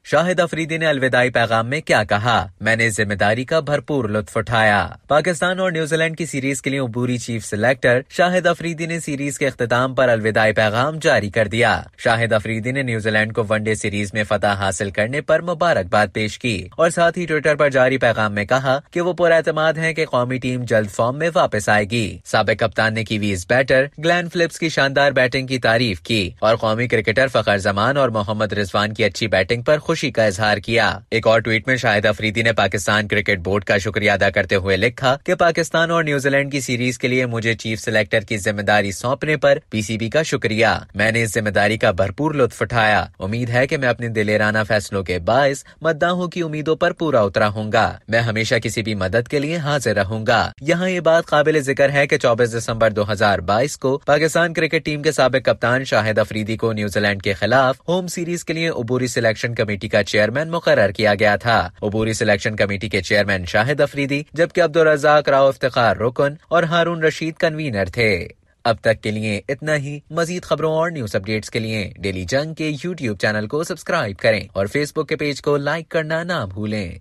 शाहिद अफरीदी ने अलविदाई पैगाम में क्या कहा? मैंने जिम्मेदारी का भरपूर लुत्फ उठाया। पाकिस्तान और न्यूजीलैंड की सीरीज के लिए अबूरी चीफ सिलेक्टर शाहिद अफरीदी ने सीरीज के इख्तिताम पर अलविदाई पैगाम जारी कर दिया। शाहिद अफरीदी ने न्यूजीलैंड को वनडे सीरीज में फतह हासिल करने पर मुबारकबाद पेश की और साथ ही ट्विटर पर जारी पैगाम में कहा कि वो पुरएतमाद हैं कि कौमी टीम जल्द फॉर्म में वापस आएगी। साबिक कप्तान ने कीवीज बैटर ग्लेन फिलिप्स की शानदार बैटिंग की तारीफ की और कौमी क्रिकेटर फखर जमान और मोहम्मद रिजवान की अच्छी बैटिंग पर खुशी का इजहार किया। एक और ट्वीट में शाहिद अफरीदी ने पाकिस्तान क्रिकेट बोर्ड का शुक्रिया अदा करते हुए लिखा कि पाकिस्तान और न्यूजीलैंड की सीरीज के लिए मुझे चीफ सिलेक्टर की जिम्मेदारी सौंपने पर पीसीबी का शुक्रिया। मैंने इस जिम्मेदारी का भरपूर लुत्फ उठाया। उम्मीद है कि मैं अपने दिलेराना फैसलों के बाइस मद्दाहों की उम्मीदों पर पूरा उतरा हूंगा। मैं हमेशा किसी भी मदद के लिए हाजिर रहूंगा। यहाँ ये बात काबिल जिक्र है कि 24 दिसंबर 2022 को पाकिस्तान क्रिकेट टीम के साबिक कप्तान शाहिद अफरीदी को न्यूजीलैंड के खिलाफ होम सीरीज के लिए अबूरी सिलेक्शन कमेटी का चेयरमैन मुकर्रर किया गया था। अबूरी सिलेक्शन कमेटी के चेयरमैन शाहिद अफरीदी जबकि अब्दुल रज़ाक राव इफ्तिखार रुकन और हारून रशीद कन्वीनर थे। अब तक के लिए इतना ही। मजीद खबरों और न्यूज अपडेट्स के लिए डेली जंग के YouTube चैनल को सब्सक्राइब करें और फेसबुक के पेज को लाइक करना ना भूलें।